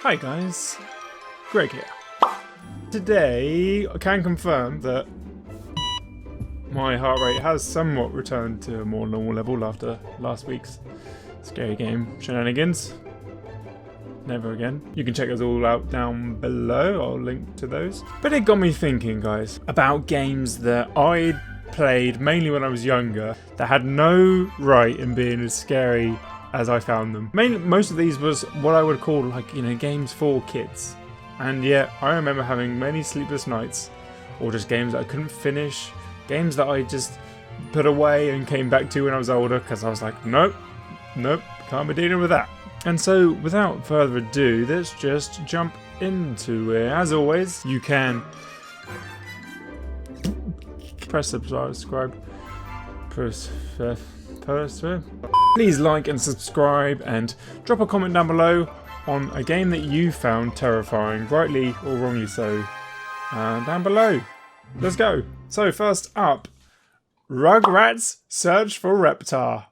Hi guys, Greg here. Today I can confirm that my heart rate has somewhat returned to a more normal level after last week's scary game shenanigans. Never again. You can check us all out down below, I'll link to those. But it got me thinking, guys, about games that I played mainly when I was younger that had no right in being as scary as I found them. Most of these was what I would call, like, you know, games for kids. And yet I remember having many sleepless nights, or just games that I couldn't finish, games that I just put away and came back to when I was older because I was like, nope, can't be dealing with that. And so without further ado, let's just jump into it. As always, you can press subscribe, please like and subscribe, and drop a comment down below on a game that you found terrifying, rightly or wrongly so, down below. Let's go. So first up, Rugrats Search for Reptar.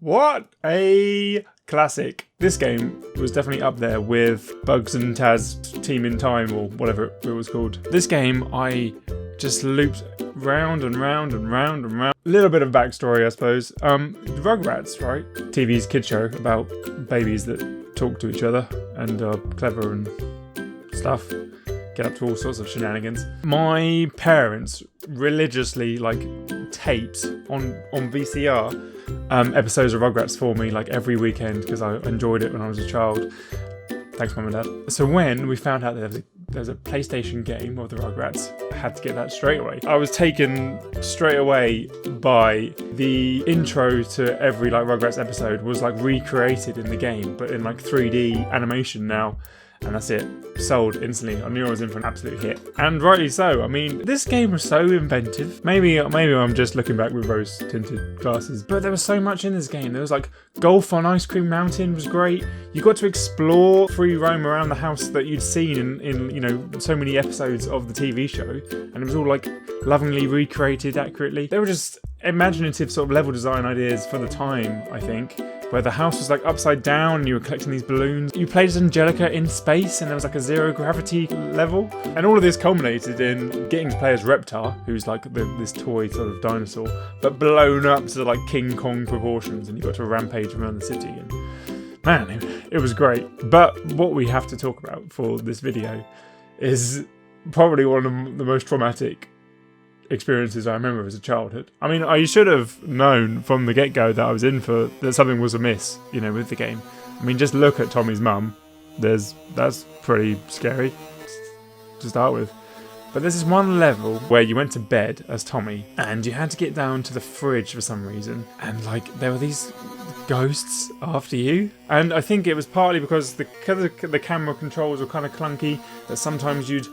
What a classic. This game was definitely up there with Bugs and Taz Team in Time, or whatever it was called. This game I just looped round and round and round and round. A little bit of backstory, I suppose. Rugrats, right? TV's kid show about babies that talk to each other and are clever and stuff. Get up to all sorts of shenanigans. My parents religiously taped on VCR episodes of Rugrats for me every weekend because I enjoyed it when I was a child. Thanks, Mum and Dad. So when we found out that there's a PlayStation game of the Rugrats, I had to get that straight away. I was taken straight away by the intro to every Rugrats episode was recreated in the game, but in 3D animation now. And that's it. Sold instantly. I knew I was in for an absolute hit. And rightly so. I mean, this game was so inventive. Maybe I'm just looking back with rose-tinted glasses. But there was so much in this game. There was golf on Ice Cream Mountain was great. You got to explore free roam around the house that you'd seen in so many episodes of the TV show. And it was all lovingly recreated accurately. They were just imaginative sort of level design ideas for the time, I think, where the house was upside down and you were collecting these balloons. You played as Angelica in space and there was a zero gravity level. And all of this culminated in getting to play as Reptar, who's this toy sort of dinosaur, but blown up to King Kong proportions, and you got to rampage around the city. And man, it was great. But what we have to talk about for this video is probably one of the most traumatic experiences I remember as a childhood. I mean, I should have known from the get-go that I was in for that something was amiss, with the game. I mean, just look at Tommy's mum. That's pretty scary to start with. But there's this one level where you went to bed as Tommy and you had to get down to the fridge for some reason, and there were these ghosts after you, and I think it was partly because the camera controls were kind of clunky, that sometimes you'd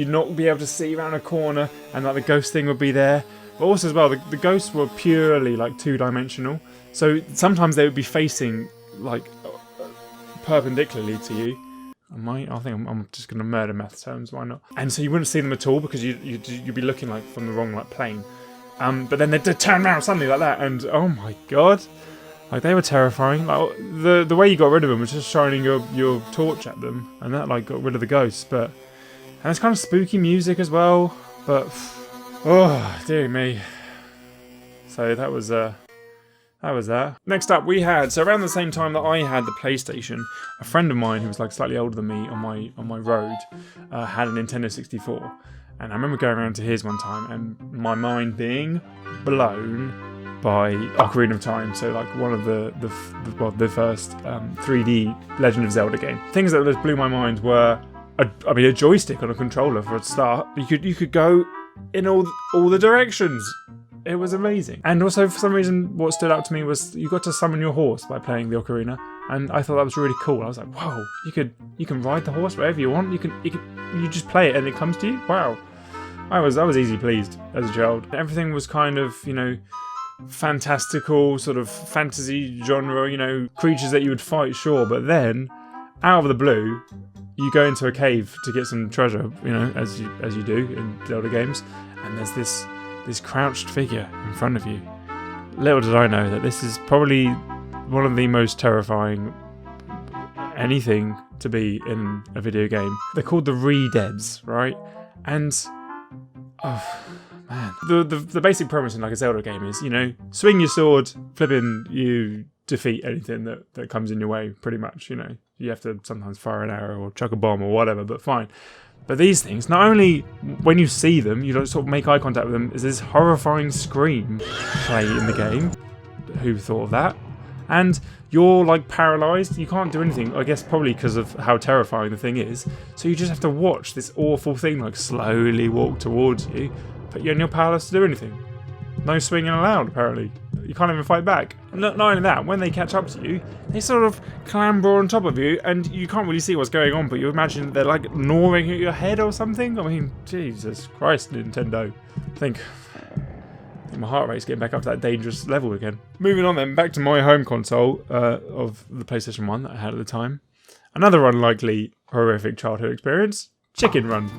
not be able to see around a corner and the ghost thing would be there. But also as well, the ghosts were purely two-dimensional, so sometimes they would be facing perpendicularly to you. I think I'm just going to murder math terms, why not? And so you wouldn't see them at all because you'd be looking from the wrong plane. But then they'd turn around suddenly like that, and oh my god. They were terrifying. The way you got rid of them was just shining your torch at them, and that got rid of the ghosts. And it's kind of spooky music as well. But oh dear me. So that was that. Next up, we had, so around the same time that I had the PlayStation, a friend of mine who was slightly older than me on my road had a Nintendo 64, and I remember going around to his one time and my mind being blown by Ocarina of Time, so one of the first 3D Legend of Zelda game. Things that just blew my mind were a joystick on a controller for a start. You could go in all the directions. It was amazing. And also, for some reason, what stood out to me was you got to summon your horse by playing the ocarina, and I thought that was really cool. I was like, whoa, you can ride the horse wherever you want. You just play it and it comes to you. Wow. I was easy pleased as a child. Everything was kind of, fantastical, sort of fantasy genre, creatures that you would fight, sure, but then, out of the blue, you go into a cave to get some treasure, as you do in Zelda games, and there's this crouched figure in front of you. Little did I know that this is probably one of the most terrifying anything to be in a video game. They're called the Re-Deads, right? And oh man, the basic premise in like a Zelda game is, you know, swing your sword, flipping, you defeat anything that comes in your way, pretty much. You know, you have to sometimes fire an arrow or chuck a bomb or whatever, but fine. But these things, not only when you see them, you don't sort of make eye contact with them, is this horrifying scream play in the game. Who thought of that? And you're like paralysed, you can't do anything, I guess probably because of how terrifying the thing is. So you just have to watch this awful thing like slowly walk towards you, but you're powerless to do anything. No swinging allowed, apparently. You can't even fight back. Not only that, when they catch up to you, they sort of clamber on top of you, and you can't really see what's going on, but you imagine they're like gnawing at your head or something. I mean, Jesus Christ, Nintendo. I think my heart rate's getting back up to that dangerous level again. Moving on then, back to my home console of the PlayStation 1 that I had at the time. Another unlikely horrific childhood experience. Chicken Run.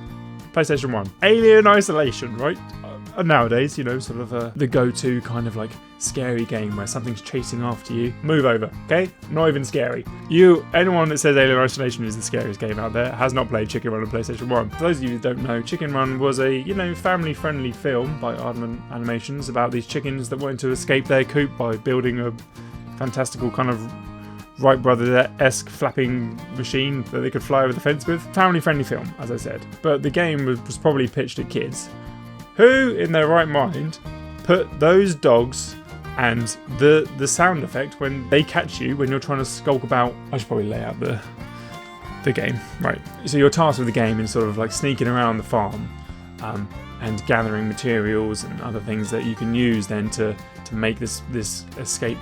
PlayStation 1. Alien Isolation, right? Nowadays, you know, sort of the go-to kind of like scary game where something's chasing after you. Move over, okay? Not even scary. Anyone that says Alien Isolation is the scariest game out there has not played Chicken Run on PlayStation 1. For those of you who don't know, Chicken Run was a, you know, family-friendly film by Aardman Animations about these chickens that wanted to escape their coop by building a fantastical kind of Wright Brothers-esque flapping machine that they could fly over the fence with. Family-friendly film, as I said. But the game was probably pitched at kids. Who, in their right mind, put those dogs and the sound effect when they catch you when you're trying to skulk about? I should probably lay out the game. Right. So you're tasked with the game in sort of like sneaking around the farm and gathering materials and other things that you can use then to make this escape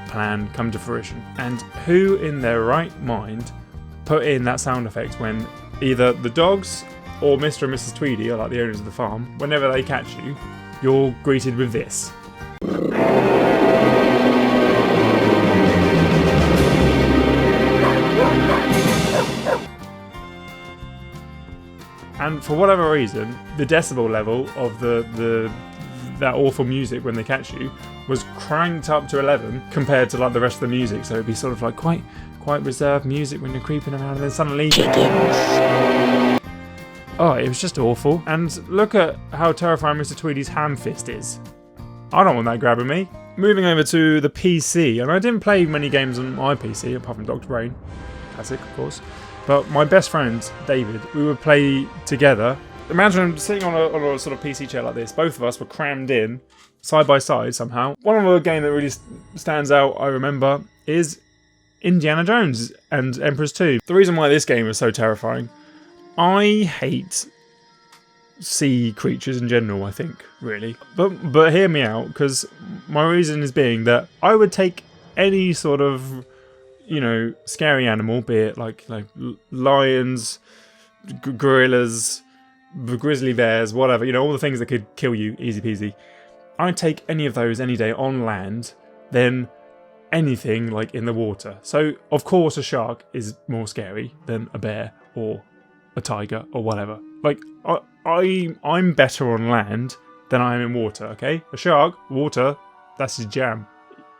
plan come to fruition. And who, in their right mind, put in that sound effect when either the dogs or Mr. and Mrs. Tweedy are like the owners of the farm, whenever they catch you, you're greeted with this. And for whatever reason, the decibel level of that awful music when they catch you was cranked up to 11 compared to like the rest of the music. So it'd be sort of like quite reserved music when you're creeping around, and then suddenly oh, it was just awful. And look at how terrifying Mr. Tweedy's ham fist is. I don't want that grabbing me. Moving over to the PC, and I didn't play many games on my PC, apart from Dr. Brain. Classic, of course. But my best friend, David, we would play together. Imagine sitting on a sort of PC chair like this. Both of us were crammed in, side by side somehow. One of the games that really stands out, I remember, is Indiana Jones and Emperor's Tomb. The reason why this game is so terrifying, I hate sea creatures in general, I think, really. But hear me out, because my reason is being that I would take any sort of, you know, scary animal, be it like lions, gorillas, grizzly bears, whatever, you know, all the things that could kill you, easy peasy. I'd take any of those any day on land than anything like in the water. So, of course, a shark is more scary than a bear or a tiger or whatever. Like, I'm better on land than I am in water, okay? A shark, water, that's his jam.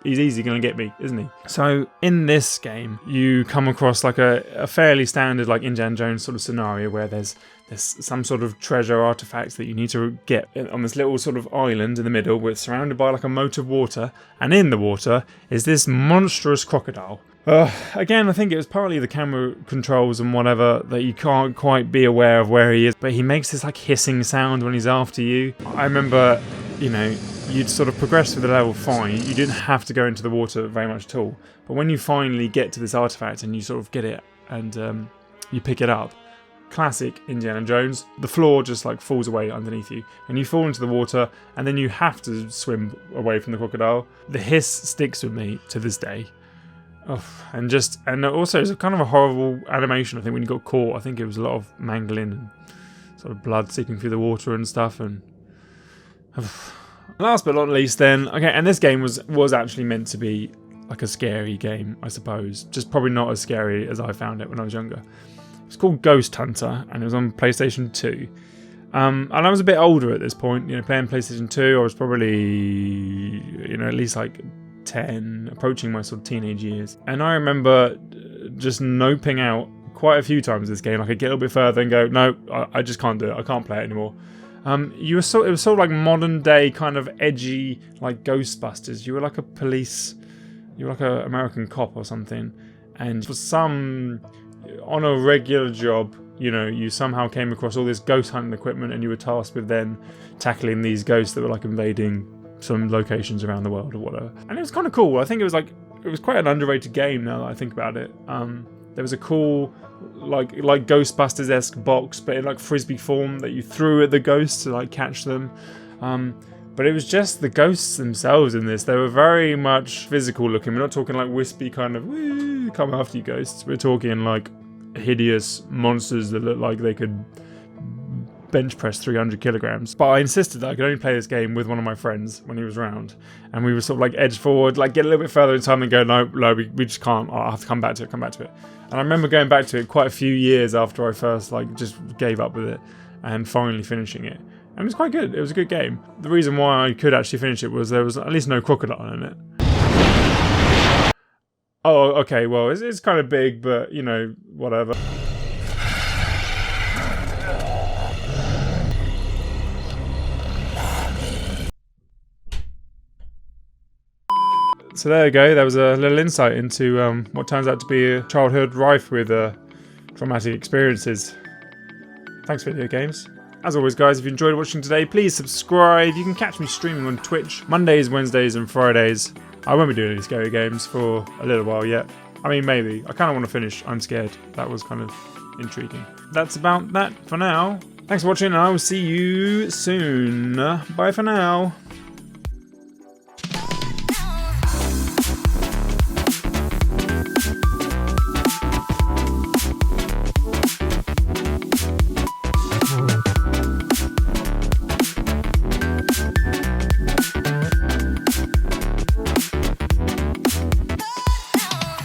He's easy going to get me, isn't he? So in this game, you come across like a fairly standard like Indiana Jones sort of scenario where there's some sort of treasure artifacts that you need to get on this little sort of island in the middle, where it's surrounded by like a moat of water, and in the water is this monstrous crocodile. Again, I think it was partly the camera controls and whatever that you can't quite be aware of where he is, but he makes this like hissing sound when he's after you. I remember, you know, you'd sort of progress through the level fine. You didn't have to go into the water very much at all. But when you finally get to this artifact and you sort of get it and you pick it up, classic Indiana Jones, the floor just like falls away underneath you and you fall into the water, and then you have to swim away from the crocodile. The hiss sticks with me to this day. Oh, and also it's kind of a horrible animation. I think when you got caught, I think it was a lot of mangling and sort of blood seeping through the water and stuff. And last but not least then, okay, and this game was actually meant to be like a scary game, I suppose. Just probably not as scary as I found it when I was younger. It's called Ghost Hunter, and it was on PlayStation 2. And I was a bit older at this point, you know, playing PlayStation 2. I was probably, you know, at least like 10, approaching my sort of teenage years. And I remember just noping out quite a few times this game. I could get a little bit further and go, no, I just can't do it. I can't play it anymore. It was sort of like modern day kind of edgy, like Ghostbusters. You were like a police, you were like an American cop or something, and for some, on a regular job, you know, you somehow came across all this ghost hunting equipment, and you were tasked with then tackling these ghosts that were like invading some locations around the world or whatever. And it was kind of cool. I think it was quite an underrated game now that I think about it. There was a cool, like Ghostbusters-esque box, but in like frisbee form that you threw at the ghosts to like catch them. But it was just the ghosts themselves in this. They were very much physical looking. We're not talking like wispy kind of woo, come after you ghosts. We're talking like hideous monsters that look like they could bench press 300 kilograms. But I insisted that I could only play this game with one of my friends when he was around, and we were sort of like edge forward, like get a little bit further in time and go, no, we just can't. I'll have to come back to it. And I remember going back to it quite a few years after I first like just gave up with it and finally finishing it. And it was quite good. It was a good game. The reason why I could actually finish it was there was at least no crocodile in it. Oh, okay, well, it's kind of big, but, you know, whatever. So there you go, there was a little insight into what turns out to be a childhood rife with traumatic experiences. Thanks, video games. As always, guys, if you enjoyed watching today, please subscribe. You can catch me streaming on Twitch Mondays, Wednesdays, and Fridays. I won't be doing any scary games for a little while yet. I mean, maybe. I kind of want to finish I'm Scared. That was kind of intriguing. That's about that for now. Thanks for watching, and I will see you soon. Bye for now.